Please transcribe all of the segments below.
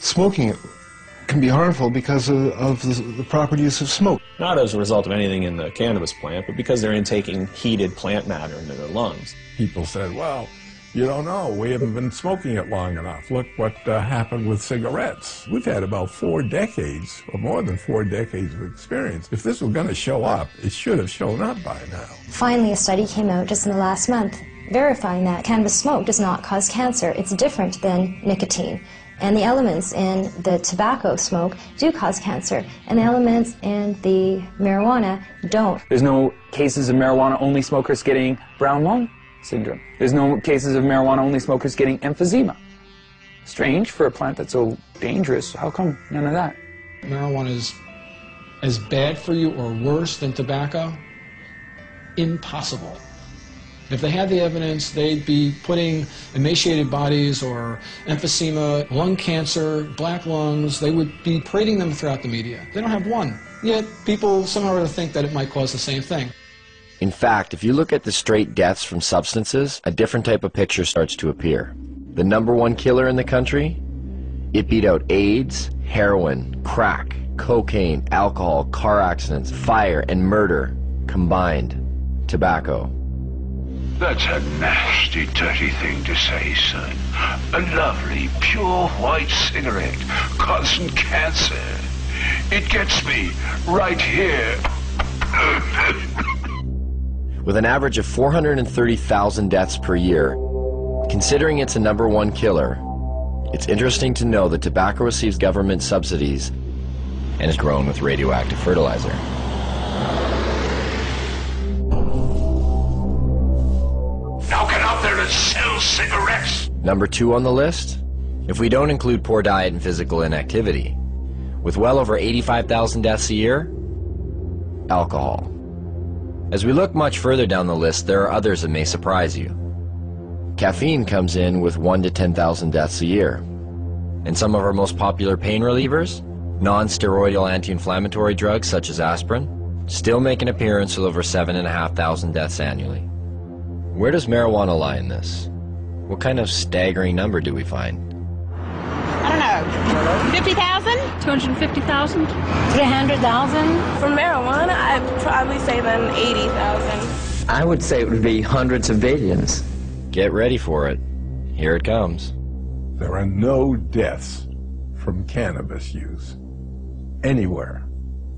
smoking can be harmful because of the proper use of smoke. Not as a result of anything in the cannabis plant, but because they're intaking heated plant matter into their lungs. People said, well, you don't know, we haven't been smoking it long enough. Look what happened with cigarettes. We've had about 4 decades, or more than 4 decades of experience. If this was going to show up, it should have shown up by now. Finally, a study came out just in the last month verifying that cannabis smoke does not cause cancer. It's different than nicotine. And the elements in the tobacco smoke do cause cancer, and the elements in the marijuana don't. There's no cases of marijuana-only smokers getting brown lung syndrome. There's no cases of marijuana-only smokers getting emphysema. Strange for a plant that's so dangerous. How come none of that? Marijuana is as bad for you or worse than tobacco? Impossible. If they had the evidence, they'd be putting emaciated bodies or emphysema, lung cancer, black lungs, they would be parading them throughout the media. They don't have one. Yet people somehow think that it might cause the same thing. In fact, if you look at the straight deaths from substances, a different type of picture starts to appear. The #1 killer in the country? It beat out AIDS, heroin, crack, cocaine, alcohol, car accidents, fire, and murder combined. Tobacco. That's a nasty, dirty thing to say, son. A lovely, pure white cigarette causing cancer. It gets me right here. With an average of 430,000 deaths per year, considering it's a #1 killer, it's interesting to know that tobacco receives government subsidies and is grown with radioactive fertilizer. Now get out there and sell cigarettes! #2 on the list? If we don't include poor diet and physical inactivity, with well over 85,000 deaths a year, alcohol. As we look much further down the list, there are others that may surprise you. Caffeine comes in with 1 to 10,000 deaths a year. And some of our most popular pain relievers, non-steroidal anti-inflammatory drugs such as aspirin, still make an appearance with over 7,500 deaths annually. Where does marijuana lie in this? What kind of staggering number do we find? I don't know, 50,000? 250,000? 300,000? For marijuana, I'd probably say then 80,000. I would say it would be hundreds of billions. Get ready for it. Here it comes. There are no deaths from cannabis use anywhere.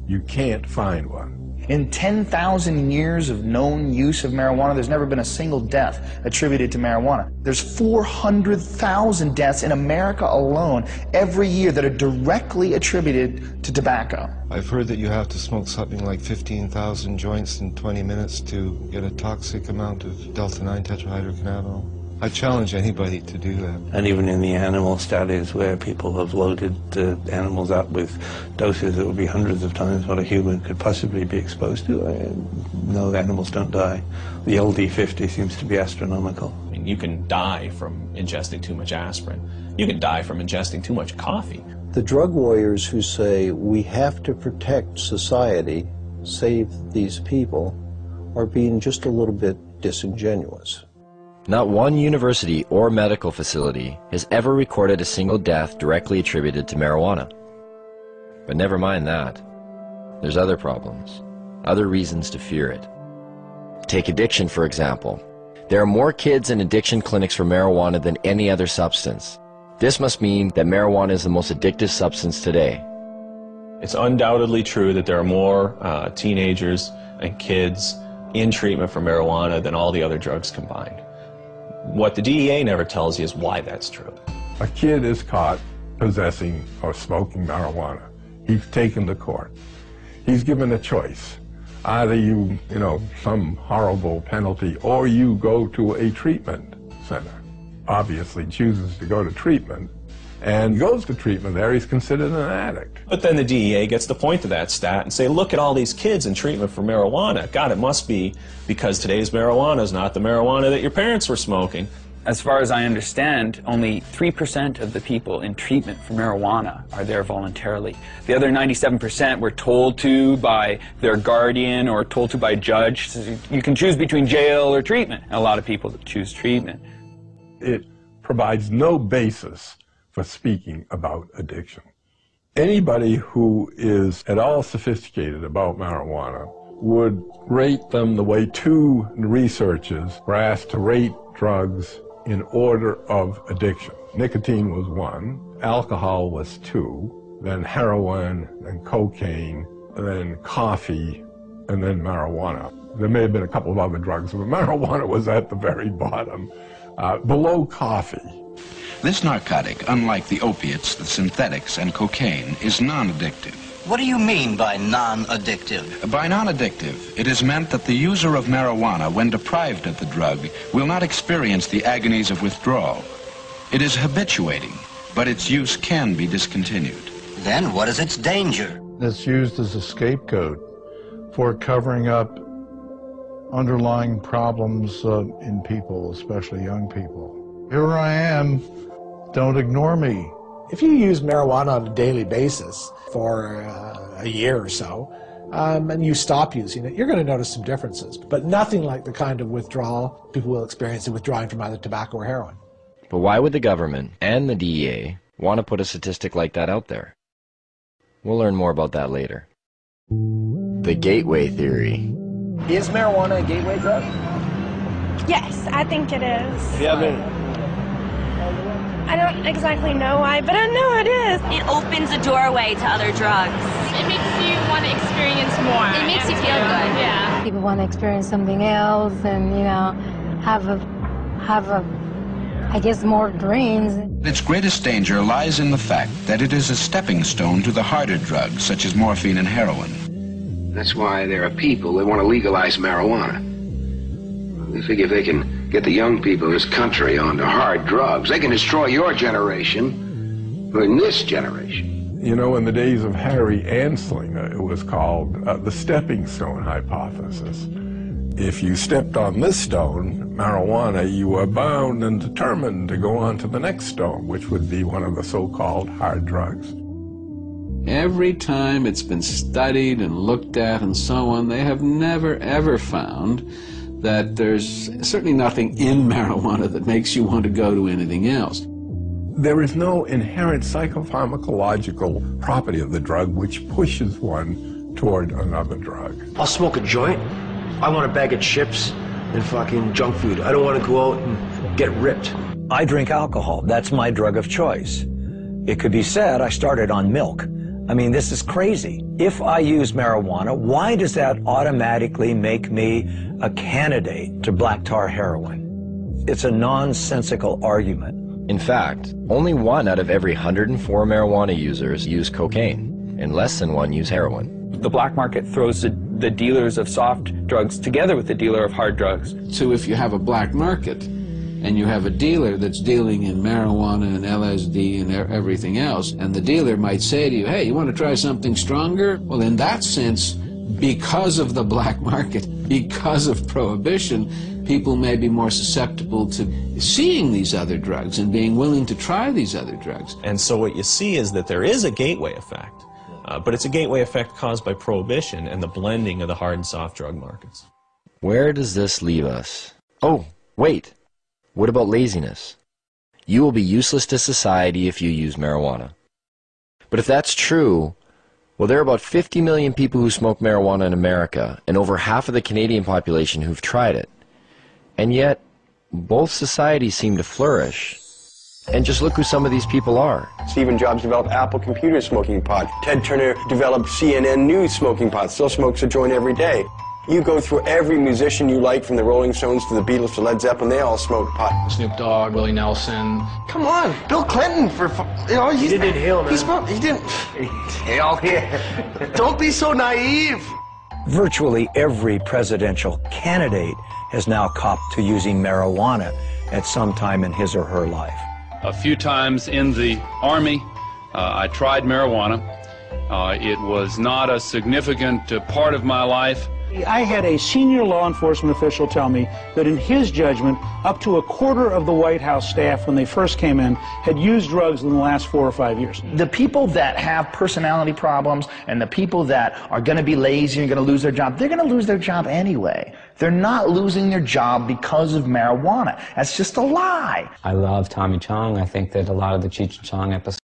You can't find one. In 10,000 years of known use of marijuana, there's never been a single death attributed to marijuana. There's 400,000 deaths in America alone every year that are directly attributed to tobacco. I've heard that you have to smoke something like 15,000 joints in 20 minutes to get a toxic amount of delta-9 tetrahydrocannabinol. I challenge anybody to do that. And even in the animal studies where people have loaded animals up with doses that would be hundreds of times what a human could possibly be exposed to, no, the animals don't die. The LD50 seems to be astronomical. I mean, you can die from ingesting too much aspirin. You can die from ingesting too much coffee. The drug warriors who say we have to protect society, save these people, are being just a little bit disingenuous. Not one university or medical facility has ever recorded a single death directly attributed to marijuana. But never mind that. There's other problems, other reasons to fear it. Take addiction, for example. There are more kids in addiction clinics for marijuana than any other substance. This must mean that marijuana is the most addictive substance today. It's undoubtedly true that there are more teenagers and kids in treatment for marijuana than all the other drugs combined. What the DEA never tells you is why that's true. A kid is caught possessing or smoking marijuana. He's taken to court. He's given a choice. Either you some horrible penalty, or you go to a treatment center. Obviously chooses to go to treatment, and goes to treatment there, he's considered an addict. But then the DEA gets to point to that stat and say, look at all these kids in treatment for marijuana. God, it must be because today's marijuana is not the marijuana that your parents were smoking. As far as I understand, only 3% of the people in treatment for marijuana are there voluntarily. The other 97% were told to by their guardian or told to by a judge. So you can choose between jail or treatment. And a lot of people choose treatment. It provides no basis for speaking about addiction. Anybody who is at all sophisticated about marijuana would rate them the way two researchers were asked to rate drugs in order of addiction. Nicotine was 1, alcohol was 2, then heroin, then cocaine, and then coffee, and then marijuana. There may have been a couple of other drugs, but marijuana was at the very bottom, below coffee. This narcotic, unlike the opiates, the synthetics, and cocaine, is non-addictive. What do you mean by non-addictive? By non-addictive, it is meant that the user of marijuana, when deprived of the drug, will not experience the agonies of withdrawal. It is habituating, but its use can be discontinued. Then what is its danger? It's used as a scapegoat for covering up underlying problems in people, especially young people. Here I am, don't ignore me. If you use marijuana on a daily basis for a year or so, and you stop using it, you're going to notice some differences, but nothing like the kind of withdrawal people will experience in withdrawing from either tobacco or heroin. But why would the government and the DEA want to put a statistic like that out there? We'll learn more about that later. The gateway theory. Is marijuana a gateway drug? Yes, I think it is. Yeah, I don't exactly know why, but I know it is. It opens a doorway to other drugs. It makes you want to experience more. It makes you feel good. Yeah. People want to experience something else and, you know, have a, I guess, more dreams. Its greatest danger lies in the fact that it is a stepping stone to the harder drugs, such as morphine and heroin. That's why there are people that want to legalize marijuana. They figure if they can get the young people of this country onto hard drugs, they can destroy your generation, or in this generation. You know, in the days of Harry Anslinger, it was called the stepping stone hypothesis. If you stepped on this stone, marijuana, you were bound and determined to go on to the next stone, which would be one of the so-called hard drugs. Every time it's been studied and looked at and so on, they have never ever found that there's certainly nothing in marijuana that makes you want to go to anything else. There is no inherent psychopharmacological property of the drug which pushes one toward another drug. I'll smoke a joint. I want a bag of chips and fucking junk food. I don't want to go out and get ripped. I drink alcohol. That's my drug of choice. It could be said I started on milk. I mean, this is crazy. If I use marijuana, why does that automatically make me a candidate to black tar heroin? It's a nonsensical argument. In fact, only 1 out of every 104 marijuana users use cocaine, and less than 1 use heroin. The black market throws the dealers of soft drugs together with the dealer of hard drugs. So if you have a black market, and you have a dealer that's dealing in marijuana and LSD and everything else, and the dealer might say to you, hey, you want to try something stronger? Well, in that sense, because of the black market, because of prohibition, people may be more susceptible to seeing these other drugs and being willing to try these other drugs. And so what you see is that there is a gateway effect, but it's a gateway effect caused by prohibition and the blending of the hard and soft drug markets. Where does this leave us? Oh, wait. What about laziness? You will be useless to society if you use marijuana. But if that's true, well, there are about 50 million people who smoke marijuana in America, and over half of the Canadian population who've tried it. And yet, both societies seem to flourish. And just look who some of these people are. Stephen Jobs developed Apple Computer smoking pot. Ted Turner developed CNN News smoking pot. Still smokes a joint every day. You go through every musician you like, from the Rolling Stones to the Beatles to Led Zeppelin, they all smoke pot. Snoop Dogg, Willie Nelson. Come on, Bill Clinton, he didn't inhale, man. He didn't inhale. Yeah. Don't be so naive. Virtually every presidential candidate has now copped to using marijuana at some time in his or her life. A few times in the Army, I tried marijuana. It was not a significant part of my life. I had a senior law enforcement official tell me that in his judgment, up to a quarter of the White House staff when they first came in had used drugs in the last 4 or 5 years. The people that have personality problems and the people that are going to be lazy and going to lose their job, they're going to lose their job anyway. They're not losing their job because of marijuana. That's just a lie. I love Tommy Chong. I think that a lot of the Cheech and Chong episodes